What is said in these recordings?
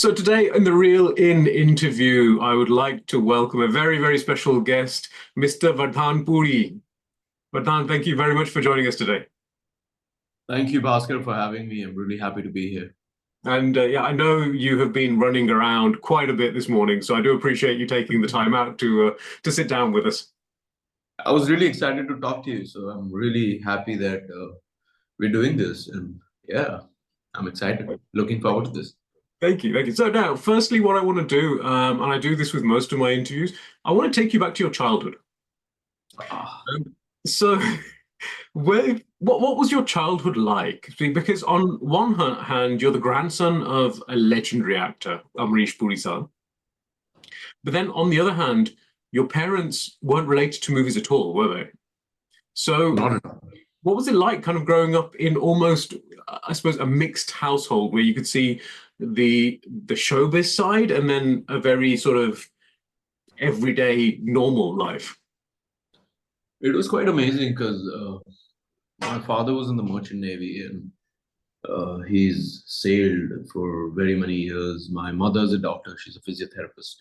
So today in the Real In interview, I would like to welcome a very, very special guest, Mr. Vardhaan Puri. Vardhaan, thank you very much for joining us today. Thank you, Bhaskar, for having me. I'm really happy to be here. And yeah, I know you have been running around quite a bit this morning, so I do appreciate you taking the time out to sit down with us. I was really excited to talk to you, so I'm really happy that we're doing this. And yeah, I'm excited. Looking forward to this. Thank you, thank you. So now, firstly, what I want to do, and I do this with most of my interviews, I want to take you back to your childhood. Ah, So what was your childhood like? Because on one hand, you're the grandson of a legendary actor, Amrish Puri sir. But then on the other hand, your parents weren't related to movies at all, were they? So not at all. what was it like kind of growing up in almost, I suppose, a mixed household where you could see the showbiz side and then a very sort of everyday normal life? It was quite amazing because my father was in the Merchant Navy and he's sailed for very many years. My mother's a doctor, she's a physiotherapist.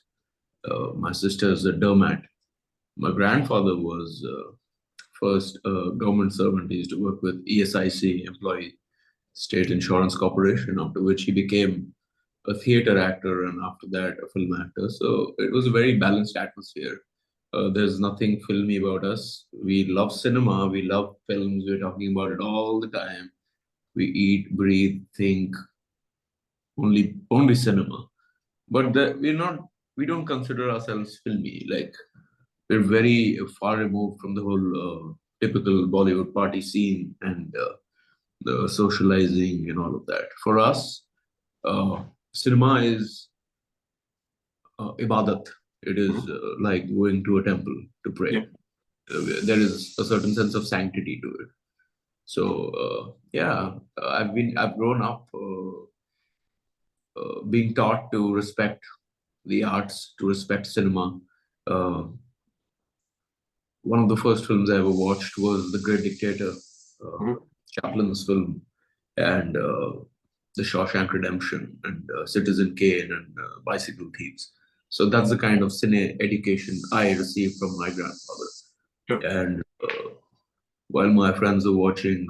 My sister's a doormat. My grandfather was first a government servant. He used to work with ESIC, Employee State Insurance Corporation, after which he became a theater actor and after that a film actor. So it was a very balanced atmosphere. There's nothing filmy about us. We love cinema, we love films, we're talking about it all the time. We eat, breathe, think, only cinema. But we don't consider ourselves filmy. Like we're very far removed from the whole typical Bollywood party scene and the socializing and all of that. For us, cinema is ibadat. It is like going to a temple to pray. Yeah. There is a certain sense of sanctity to it. So yeah, I've grown up being taught to respect the arts, to respect cinema. Uh, One of the first films I ever watched was The Great Dictator, Mhm. Chaplin's film, and The Shawshank Redemption, and Citizen Kane, and Bicycle Thieves. So that's the kind of cine education I received from my grandfather. Sure. And while my friends were watching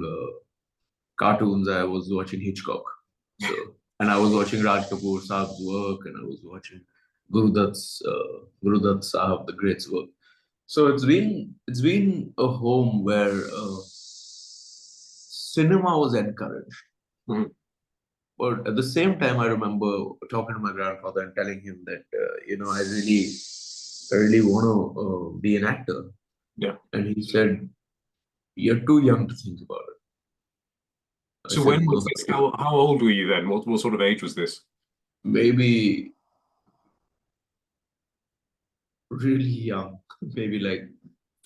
cartoons, I was watching Hitchcock. So, and I was watching Raj Kapoor Saab's work, and I was watching Guru Dutt Saab, the great's work. So it's been a home where cinema was encouraged. Mhm. But at the same time, I remember talking to my grandfather and telling him that I really want to be an actor. Yeah. And he said, "You're too young to think about it." I So said, when was "No, this? How old were you then? What sort of age was this? maybe really young, maybe like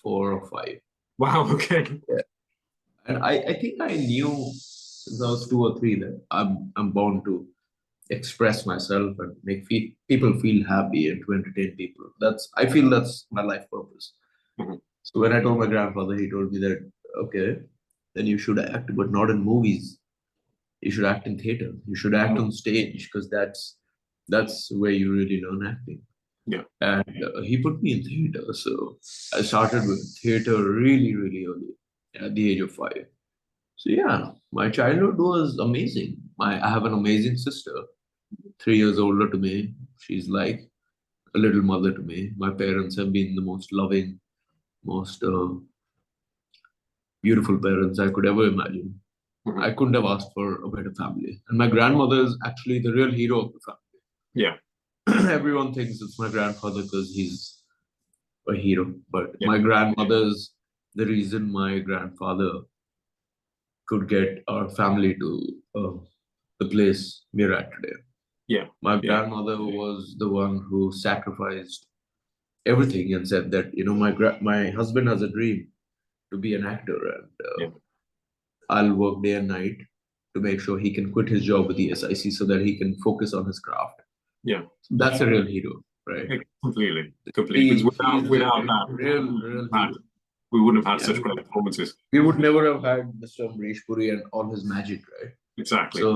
4 or 5." Wow, okay. Yeah. And I think I knew since I was 2 or 3 that I'm born to express myself and make people feel happy and to entertain people. I feel that's my life purpose. Mhm. So when I told my grandfather, he told me that okay, then you should act, but not in movies. You should act in theater. You should act on stage because that's where you really learn acting. Yeah. And he put me in theater, so I started with theater really, really early at the age of 5. So yeah, my childhood was amazing. I have an amazing sister, 3 years older to me. She's like a little mother to me. My parents have been the most loving, most beautiful parents I could ever imagine. Mhm. I couldn't have asked for a better family. And my grandmother is actually the real hero of the Yeah. family. Everyone thinks it's my grandfather because he's a hero, but Yeah. my grandmother's the reason my grandfather could get our family to the place we're at today. Yeah. My Yeah. grandmother was the one who sacrificed everything and said that my husband has a dream to be an actor and Yeah. I'll work day and night to make sure he can quit his job with the SIC so that he can focus on his craft. Yeah. So that's a real hero, right? Completely. Completely. Because He's without a that, real hero. we wouldn't have had Yeah, such great performances. we would never have had Mr. Amrish Puri and all his magic, right? Exactly. So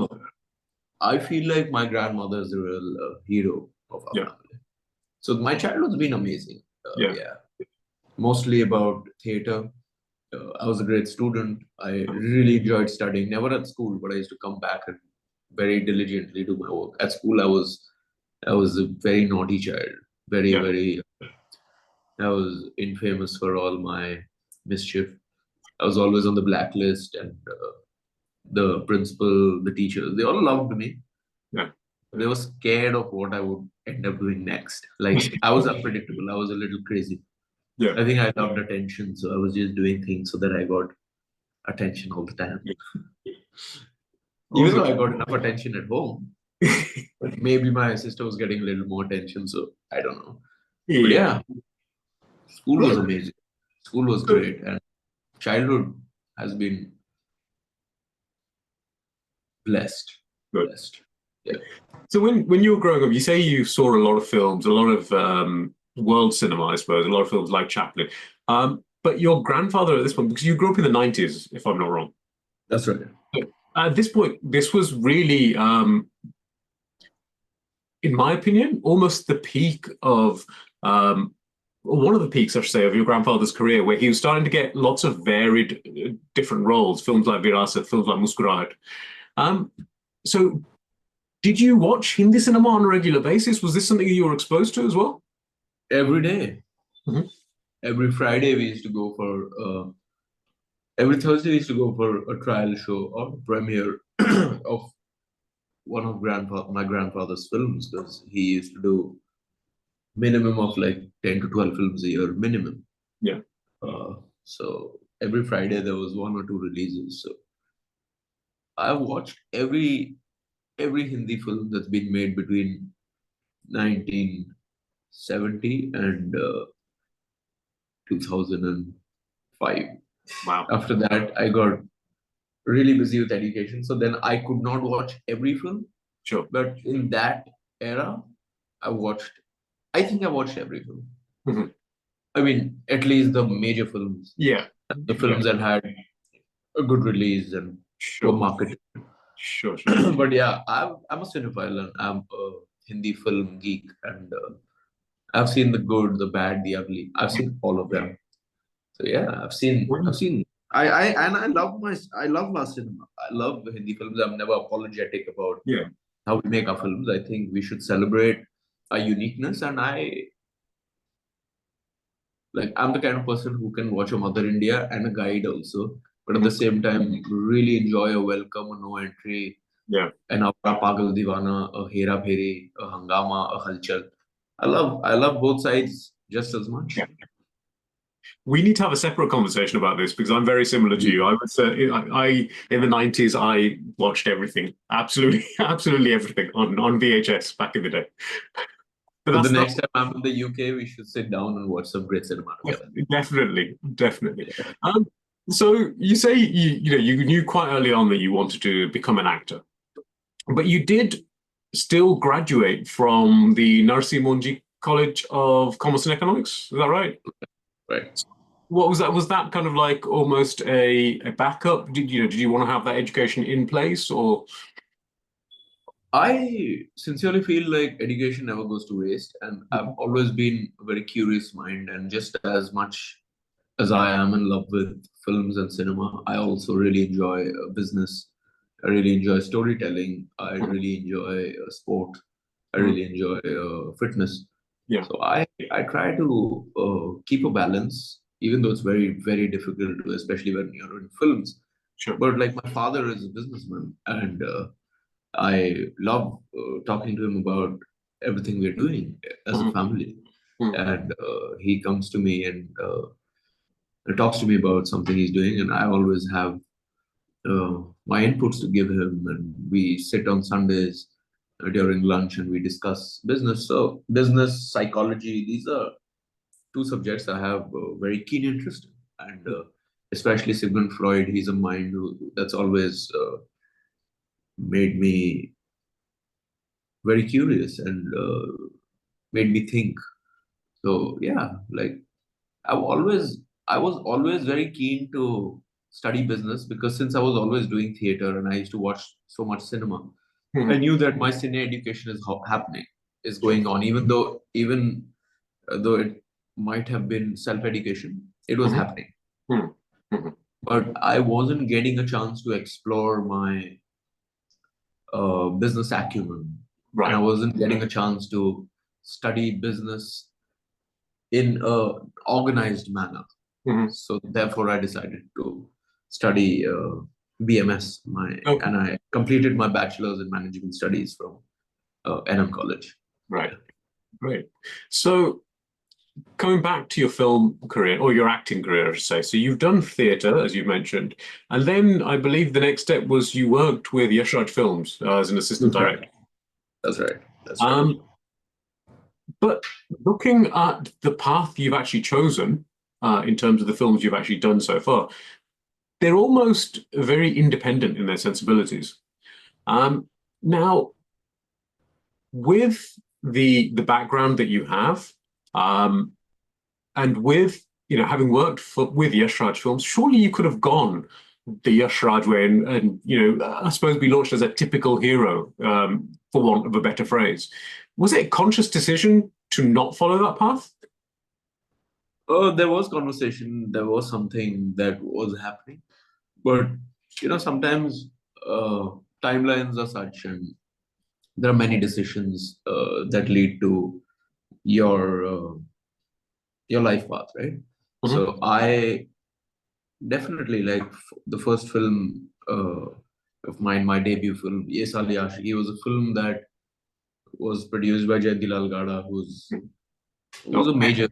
I feel like my grandmother is the real hero of our Yeah, family. So my childhood's been amazing. yeah, Yeah, mostly about theater. I was a great student. I really enjoyed studying. Never at school, but I used to come back and very diligently do my work. At school, I was a very naughty child. Very, yeah. very. I was infamous for all my mischief. I was always on the blacklist, and the principal, the teachers, they all loved me. Yeah. They were scared of what I would end up doing next. Like I was unpredictable. I was a little crazy. Yeah. I think I loved attention, so I was just doing things so that I got attention all the time. Even Awesome. though I got enough attention at home, but maybe my sister was getting a little more attention, so I don't know. But Yeah. yeah, school was Good. amazing. School was Good. great, and childhood has been blessed. Good. Blessed. Yeah. So when you were growing up, you say you saw a lot of films, a lot of world cinema, I suppose, a lot of films like Chaplin. But your grandfather at this point, because you grew up in the 90s, if I'm not wrong. That's right. At this point, this was really, in my opinion, almost the peak of one of the peaks, I should say, of your grandfather's career, where he was starting to get lots of varied, different roles. Films like Virasat, films like Muskurahat. Um, so, did you watch Hindi cinema on a regular basis? Was this something you were exposed to as well? Every day, Mhm. every Friday, we used to go for, every Thursday, we used to go for a trial show or premiere of one of my grandfather's films because he used to do minimum of like 10 to 12 films a year minimum. Yeah. So every Friday there was one or two releases. So I've watched every Hindi film that's been made between 1970 and 2005. Wow. After that, I got really busy with education, so then I could not watch every film. Sure. But in that era, I watched. I think I watched every film. Mhm. I mean, at least the major films, Yeah. the Yeah. films that had a good release and were Sure. marketed. Sure. Sure. But yeah, I'm a cinephile and I'm a Hindi film geek, and I've seen the good, the bad, the ugly. I've seen all of them. So yeah, I've When, seen. I love I love our cinema. I love Hindi films. I'm never apologetic about yeah. how we make our films. I think we should celebrate our uniqueness, and I'm the kind of person who can watch a Mother India and a guide also, but at the Mhm. same time really enjoy a welcome, a no entry, Yeah. an Apra Pagal Divana, a Hera Pheri, a Hangama, a Halchal. I love both sides just as much. Yeah. We need to have a separate conversation about this because I'm very similar to you. I was I in the 90s I watched everything, absolutely, absolutely everything on VHS back in the day. But So the that's not next time I'm in the UK, we should sit down and watch some great cinema together. definitely, definitely. Yeah. So you say you knew quite early on that you wanted to become an actor, but you did still graduate from the Narsi Monji College of Commerce and Economics. Is that right? Right. What was that? Was that kind of like almost a backup? Did you want to have that education in place or? I sincerely feel like education never goes to waste, and I've Mhm. always been a very curious mind. And just as much as I am in love with films and cinema, I also really enjoy business. I really enjoy storytelling. I Mhm. really enjoy sport. I Mhm. really enjoy fitness. Yeah, So I try to keep a balance, even though it's very very difficult, especially when you're in films. sure. But like my father is a businessman, and I love talking to him about everything we're doing as a Mhm. family. Mhm. And he comes to me and talks to me about something he's doing, and I always have my inputs to give him. And we sit on Sundays during lunch and we discuss business. So, business, psychology, these are two subjects I have very keen interest in. And especially Sigmund Freud, he's a mind that's always made me very curious and made me think. So yeah, like I've always I was always very keen to study business because since I was always doing theater and I used to watch so much cinema, I Mhm. knew that my cine education is happening, is Sure. going on, even though it might have been self-education, it was Mhm. happening. Mhm. Mhm. But I wasn't getting a chance to explore my business acumen, and I Right. wasn't getting a chance to study business in a organized manner. Mhm. So therefore, I decided to study BMS. Okay. And I completed my bachelor's in management studies from NM College. Right. Great. So coming back to your film career or your acting career, I should say. So you've done theatre, as you mentioned, and then I believe the next step was you worked with Yashraj Films as an assistant That's right. director. That's right. That's right. Um, but looking at the path you've actually chosen, in terms of the films you've actually done so far, they're almost very independent in their sensibilities. Um, Now, with the background that you have, um, and with having worked with Yash Raj films, surely you could have gone the Yash Raj way and I suppose be launched as a typical hero, for want of a better phrase. Was it a conscious decision to not follow that path? There was conversation. There was something that was happening, but sometimes uh, timelines are such, and there are many decisions that lead to your uh, your life path, right? Mhm. So I definitely like the first film of mine, my debut film, Ye Sali Aashiki, was a film that was produced by Jayantilal Gada, who's a Okay. major,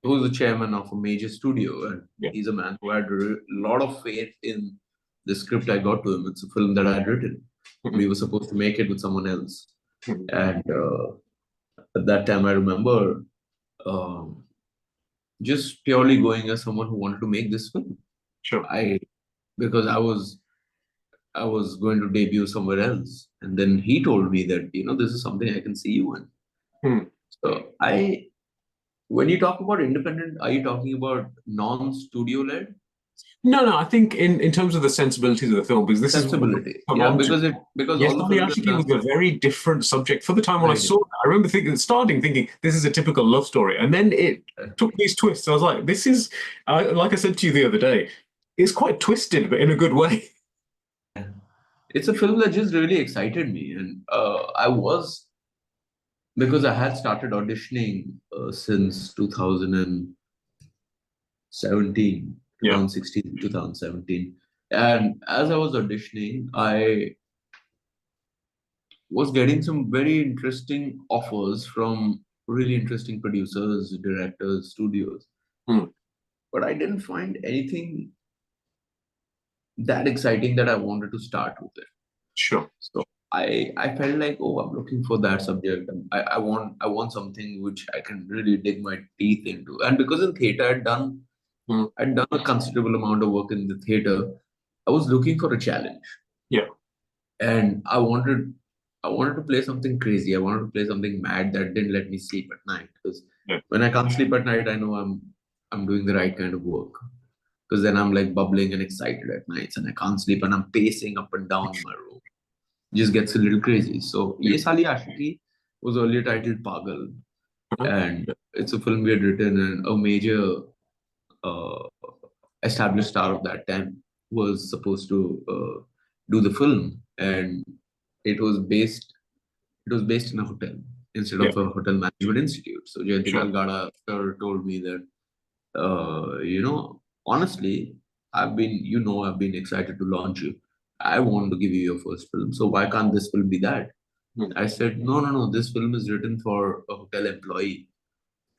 who's the chairman of a major studio, and Yeah. he's a man who had a lot of faith in the script I got to him. It's a film that I had written. We Mhm. were supposed to make it with someone else, Mhm. and at that time, I remember um, just purely going as someone who wanted to make this film. Sure. I because I was going to debut somewhere else. And then he told me that, this is something I can see you in. Mhm. So when you talk about independent, are you talking about non-studio led? No, no, I think in terms of the sensibilities of the film, because this is what we've Sensibility. come Yeah, on to. because Yes, all the Sally films I've Ashiki was done, a very different subject. For the time when I very saw it, different. I remember starting thinking this is a typical love story, and then it took these twists. I was like, this is, like I said to you the other day, it's quite twisted, but in a good way. It's a film that just really excited me. And because I had started auditioning since 2017, Yeah. 2016, 2017. And as I was auditioning, I was getting some very interesting offers from really interesting producers, directors, studios. Hmm. But I didn't find anything that exciting that I wanted to start with it. Sure. So I felt like, oh, I'm looking for that subject. I want something which I can really dig my teeth into. And because in theater Hmm. I'd done a considerable amount of work in the theater, I was looking for a challenge. Yeah. And I wanted to play something crazy. I wanted to play something mad that didn't let me sleep at night. Because Yeah. when I can't sleep at night, I know I'm doing the right kind of work. Because then I'm like bubbling and excited at nights, and I can't sleep, and I'm pacing up and down in my room. Just gets a little crazy. So Yeah. Ye Sali Aashiki was earlier titled Pagal, Uh-huh. and it's a film we had written, and a major uh, established star of that time was supposed to do the film, and it was based it was based in a hotel instead Yeah. of a hotel management institute. So Sure. Jayantilal Gada sir told me that, honestly, I've been excited to launch you. I want to give you your first film. So why can't this film be that? Hmm. I said, no, no, no. This film is written for a hotel employee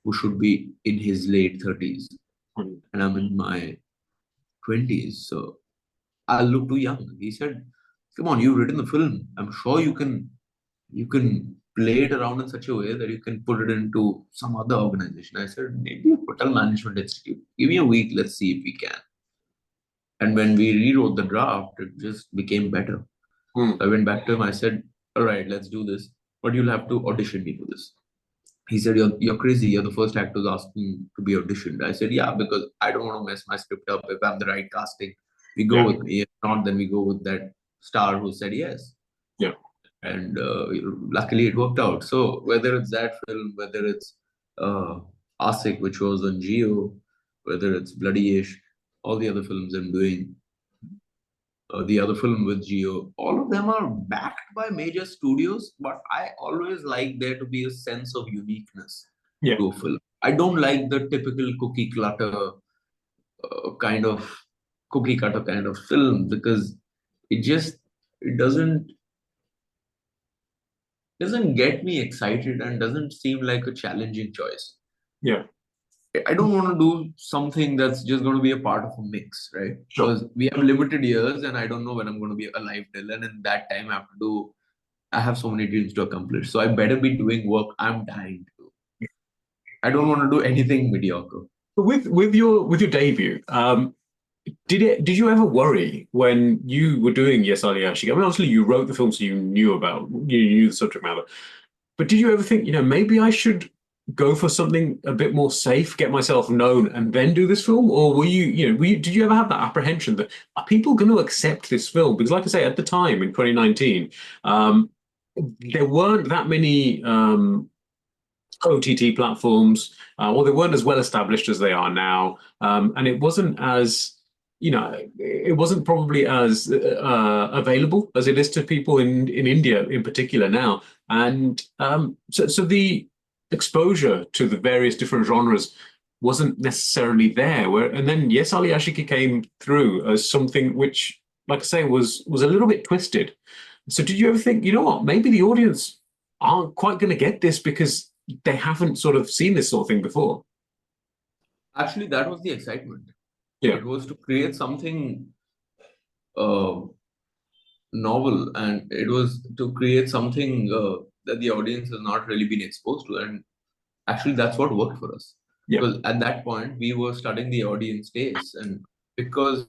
who should be in his late 30s. Hmm. And I'm in my 20s. So I look too young. He said, come on, you've written the film. I'm sure you can play it around in such a way that you can put it into some other organization. I said, maybe a hotel management institute. Give me a week, let's see if we can. And when we rewrote the draft, it just became better. Hmm. So I went back to him, I said, all right, let's do this. But you'll have to audition me for this. He said, you're crazy. You're the first actor who's asking to be auditioned. I said, yeah, because I don't want to mess my script up. If I'm the right casting, we go Yeah. with me. If not, then we go with that star who said yes. Yeah. and luckily it worked out. So whether it's that film, whether it's uh, Asik, which was on Geo, whether it's Bloody Ish, all the other films I'm doing, the other film with Geo, all of them are backed by major studios, but I always like there to be a sense of uniqueness Yeah, to a film. I don't like the typical kind of cookie cutter kind of film because it just it doesn't get me excited and doesn't seem like a challenging choice. yeah, I don't want to do something that's just going to be a part of a mix, right? sure. Because we have limited years and I don't know when I'm going to be alive till. And in that time, I have so many dreams to accomplish. So I better be doing work I'm dying to do. I don't want to do anything mediocre. But with your debut, did you ever worry when you were doing Yes Ali Ashik? I mean, obviously you wrote the film, so you knew the subject matter. But did you ever think, maybe I should go for something a bit more safe, get myself known, and then do this film? Or did you ever have that apprehension that are people going to accept this film? Because, like I say, at the time in 2019, um, there weren't that many OTT platforms, or they weren't as well established as they are now, and it wasn't probably as available as it is to people in India in particular now, and so the exposure to the various different genres wasn't necessarily there. And then Yes Ali Ashiki came through as something which, like I say, was a little bit twisted. So did you ever think, what, maybe the audience aren't quite going to get this because they haven't sort of seen this sort of thing before? Actually, that was the excitement. Yeah, It was to create something uh, novel, and it was to create something that the audience has not really been exposed to. And actually, that's what worked for us. yeah, Because at that point, we were studying the audience taste, and because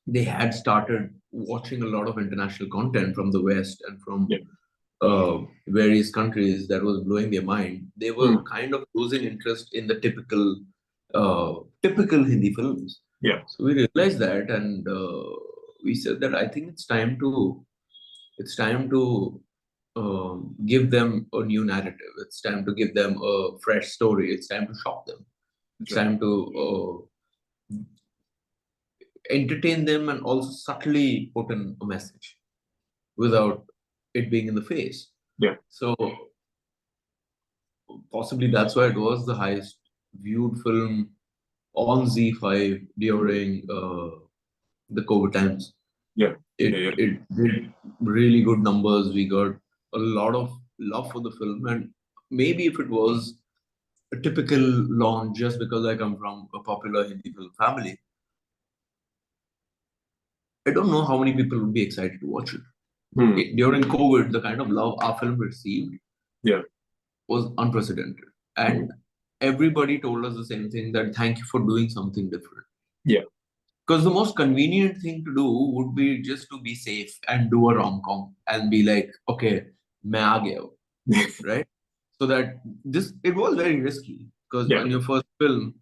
they had started watching a lot of international content from the West and from yeah, various countries that was blowing their mind, they were mm, kind of losing interest in the typical Hindi films. yeah, So we realized that, and we said that I think it's time to give them a new narrative. It's time to give them a fresh story. It's time to shock them. It's sure, time to entertain them and also subtly put in a message without it being in the face. yeah, So possibly that's why it was the highest viewed film on Z5 during the COVID times. yeah, It yeah, yeah. it did really good numbers. We got a lot of love for the film, and maybe if it was a typical launch, just because I come from a popular Hindi film family, I don't know how many people would be excited to watch it. Hmm, During COVID, the kind of love our film received yeah, was unprecedented. hmm, And everybody told us the same thing that thank you for doing something different. yeah, Because the most convenient thing to do would be just to be safe and do a rom-com and be like, okay, मैं आ गया हूँ, right? So that it was very risky because yeah, on your first film,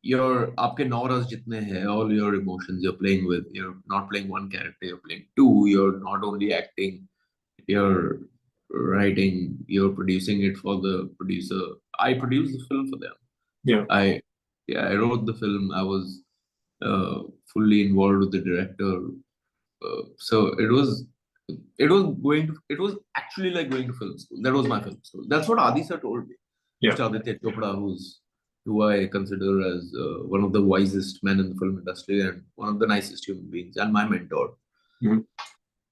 your आपके नौ रस जितने हैं, all your emotions you're playing with, you're not playing one character, you're playing two. You're not only acting, you're writing, you're producing it for the producer. I produced the film for them. yeah. I Yeah, I wrote the film. I was fully involved with the director. So it was actually like going to film school. That was my film school. That's what Adisa told me. Yeah. Mr. Aditya Chopra, who I consider as one of the wisest men in the film industry and one of the nicest human beings and my mentor. Mhm.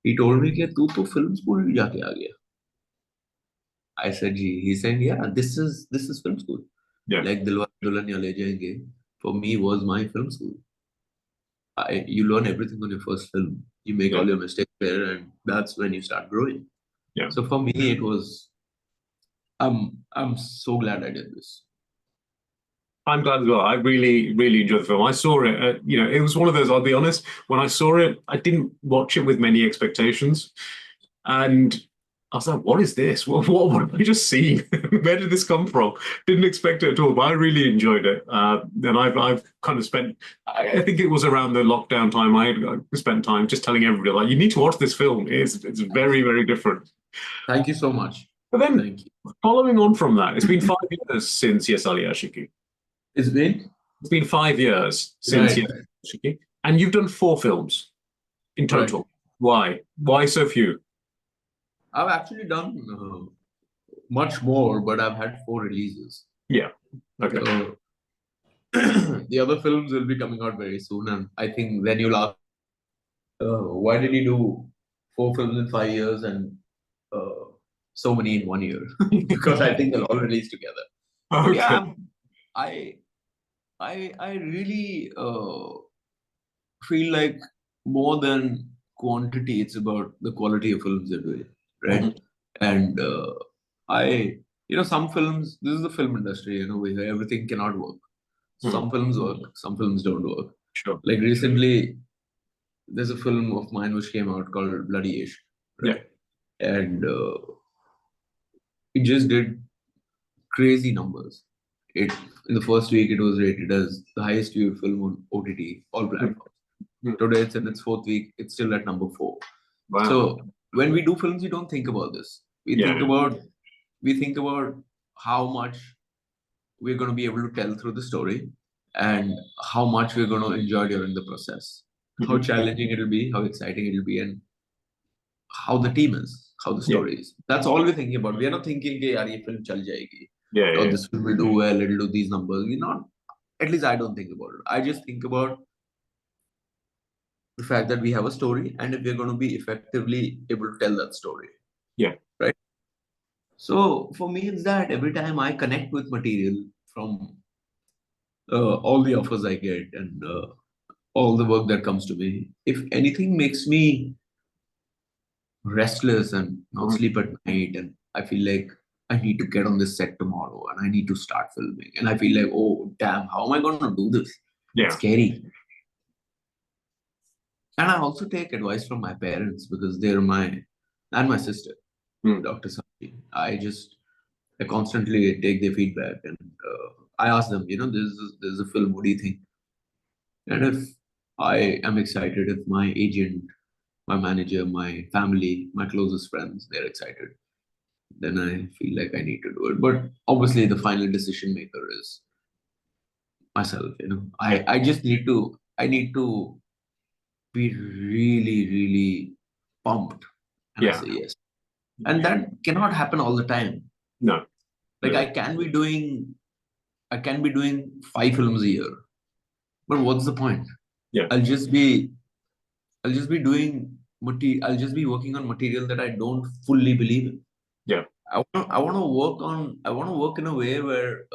He told me कि तू तो film school भी जाके आ गया. I said, "Gee." He said, "Yeah, this is film school. Yeah. Like Dilwale Dulhaniya Le Jayenge for me was my film school. You learn everything on your first film. You make Yeah. all your mistakes there, and that's when you start growing. Yeah. So for me, it was. I'm so glad I did this. I'm glad as well. I really, really enjoyed the film. I saw it. It was one of those. I'll be honest. When I saw it, I didn't watch it with many expectations, and I was like, what is this? What have we just seen? Where did this come from? Didn't expect it at all, but I really enjoyed it. And I've kind of spent, I think it was around the lockdown time, I spent time just telling everybody, like, you need to watch this film. It's very, very different. Thank you so much. But then Thank you. following on from that, it's been 5 years since Yes Ali Ashiki. It's been It's been 5 years since right, Yes Ali Ashiki. And you've done four films in right. total. Why? Why so few? I've actually done much more, but I've had four releases. Yeah. Okay. So the other films will be coming out very soon, and I think then you'll ask, why did you do four films in 5 years and uh, so many in 1 year? Because I think they'll all release together. But yeah, Okay. I I really feel like more than quantity, it's about the quality of films they're doing, right? Mhm. And I, some films. This is the film industry, where everything cannot work. Mhm. Some films work, some films don't work. Sure. Like recently, there's a film of mine which came out called Bloody Ish, Yeah. right? And it just did crazy numbers. It In the first week, it was rated as the highest viewed film on OTT, all Mhm. platforms. Mhm. Today, it's in its fourth week. It's still at number four. Wow. So when we do films, we don't think about this. We Yeah. think Yeah. about we think about how much we're going to be able to tell through the story, and how much we're going to enjoy during the process. How Mhm. challenging it'll be, how exciting it'll be, and how the team is, how the Yeah. story is. That's all we're thinking about. We are not thinking, "Hey, yaar, ye film chal jayegi," Yeah. or Yeah. this film will do well, it'll do these numbers. We're not. At least I don't think about it. I just think about the fact that we have a story, and if we're going to be effectively able to tell that story, Yeah. right? So for me, it's that every time I connect with material from all the offers I get, and all the work that comes to me, if anything makes me restless and not Mhm. sleep at night, and I feel like I need to get on this set tomorrow and I need to start filming, and I feel like, oh damn, how am I going to do this? It's Yeah. scary. And I also take advice from my parents because they're my and my sister, Mm. Dr. Sati. I constantly take their feedback, and I ask them, there's a film. What do you think? And if I am excited, if my agent, my manager, my family, my closest friends, they're excited, then I feel like I need to do it. But obviously, the final decision maker is myself. Yeah. I just need to be really, really pumped, and I Yeah. say yes. And that cannot happen all the time. No. Like No. I can be doing 5 films a year, but what's the point? Yeah. I'll just be I'll just be doing material. I'll just be working on material that I don't fully believe in. Yeah. I want to work in a way where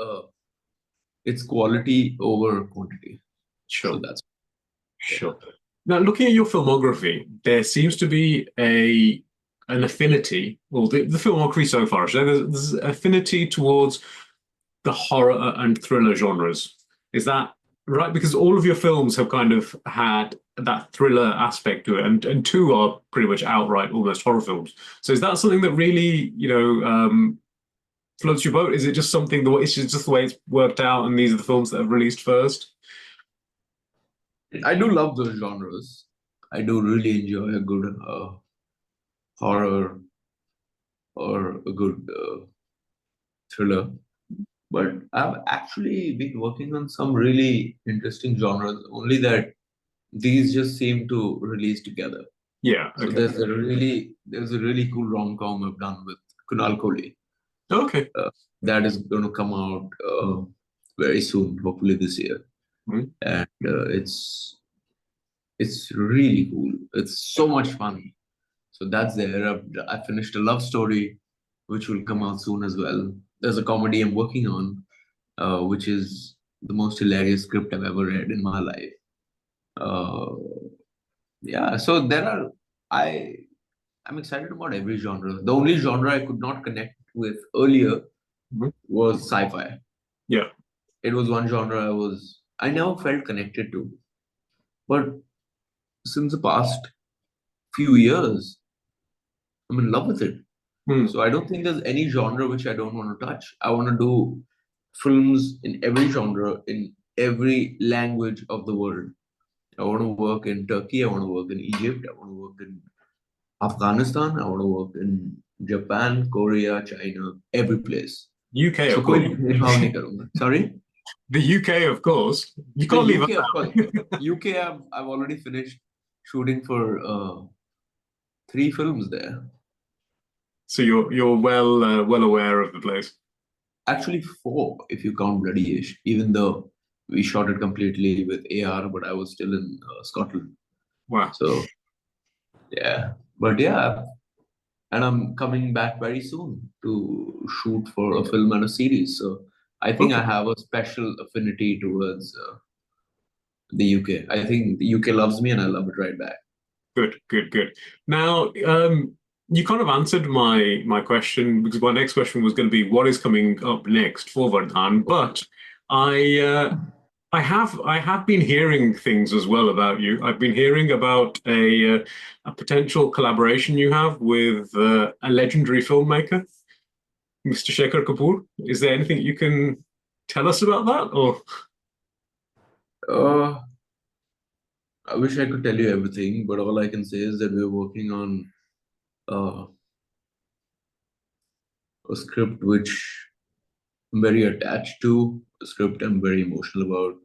it's quality over quantity. So Sure. that's yeah. Sure. Now, looking at your filmography, there seems to be a an affinity, well, the filmography so far, so there's affinity towards the horror and thriller genres. Is that right? Because all of your films have kind of had that thriller aspect to it, and two are pretty much outright almost horror films. So is that something that really, floats your boat? Is it just something it's just the way it's worked out, and these are the films that have released first? I do love those genres. I do really enjoy a good horror or a good thriller. But I've actually been working on some really interesting genres. Only that these just seem to release together. Yeah. So Okay. there's a really cool rom com I've done with Kunal Kohli Okay. uh, that is going to come out very soon, hopefully this year, Mm. and it's really cool. It's so much fun. So that's there. I finished a love story, which will come out soon as well. There's a comedy I'm working on, which is the most hilarious script I've ever read in my life. Uh, yeah, so there are I I'm excited about every genre. The only genre I could not connect with earlier Mhm. was sci-fi. Yeah. It was one genre I never felt connected to. But since the past few years, I'm in love with it. Hmm. So I don't think there's any genre which I don't want to touch. I want to do films in every genre, in every language of the world. I want to work in Turkey. I want to work in Egypt. I want to work in Afghanistan. I want to work in Japan, Korea, China, every place. UK, So of कोई course. भेदभाव नहीं करूंगा. Sorry? The UK, of course. You The can't leave UK, that of course. out. UK, I've already finished shooting for 3 films there. So you're well aware of the place. Actually, 4 if you count Bloody Ish. Even though we shot it completely with AR, but I was still in Scotland. Wow. So yeah, but yeah, and I'm coming back very soon to shoot for a film and a series. So I think I Okay. have a special affinity towards the UK. I think the UK loves me, and I love it right back. Good, good, good. Now, you kind of answered my question because my next question was going to be what is coming up next for Vardhan, but I I have been hearing things as well about you. I've been hearing about a potential collaboration you have with a legendary filmmaker, Mr. Shekhar Kapoor. Is there anything you can tell us about that? Or Uh, I wish I could tell you everything, but all I can say is that we're working on uh, a script which I'm very attached to, a script I'm very emotional about,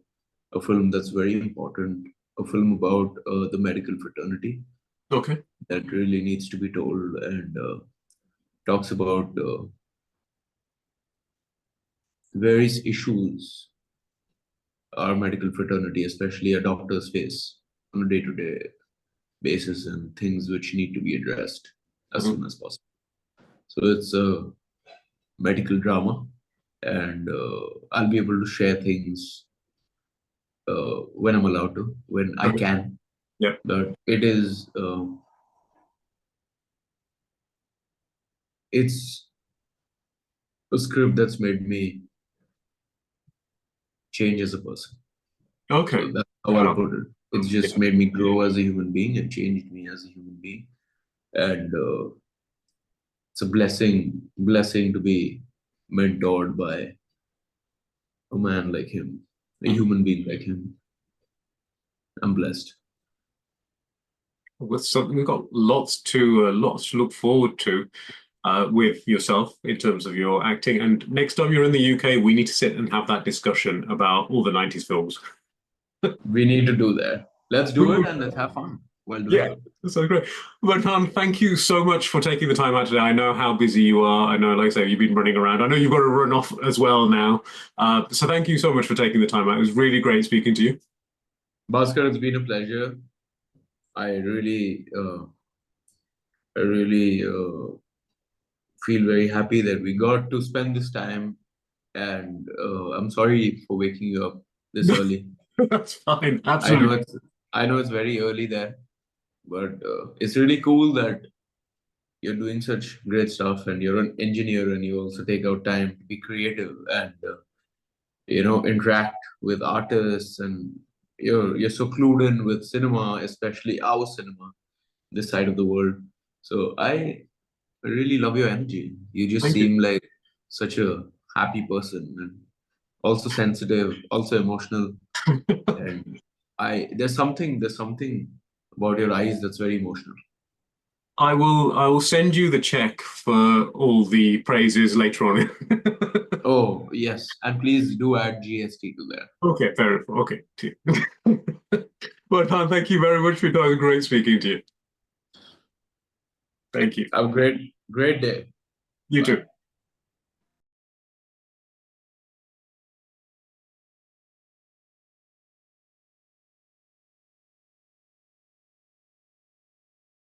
a film that's very important, a film about the medical fraternity okay, that really needs to be told and talks about various issues our medical fraternity, especially our doctors, face on a day to day basis and things which need to be addressed as mhm, soon as possible. So it's a medical drama, and I'll be able to share things when I'm allowed to, when I okay, can. yeah, But it is, it's a script that's made me change as a person. okay, So that's how I'll wow, put it. It's yeah, just made me grow as a human being and changed me as a human being. And it's a blessing to be mentored by a man like him, a mhm. human being like him. I'm blessed. With something we've got lots to look forward to with yourself in terms of your acting. And next time you're in the UK, we need to sit and have that discussion about all the 90s films. We need to do that. Let's We do it would, and let's have fun while doing yeah, it. so great. But thank you so much for taking the time out today. I know how busy you are. I know, like I say, you've been running around. I know you've got to run off as well now. So thank you so much for taking the time out. It was really great speaking to you. Bhaskar, it's been a pleasure. I really feel very happy that we got to spend this time, and I'm sorry for waking you up this early. That's fine. I know Absolutely. it's I know it's very early there, but it's really cool that you're doing such great stuff, and you're an engineer, and you also take out time to be creative and interact with artists, and you're so clued in with cinema, especially our cinema, this side of the world. So I really love your energy. You just Thank you. seem like such a happy person, and also sensitive, also emotional. And there's something about your eyes that's very emotional. I will send you the check for all the praises later on. Oh, yes. And please do add GST to that. Okay, fair enough. Okay. But thank you very much for your time. Great speaking to you. Thank you. Have a great day. You Bye. too.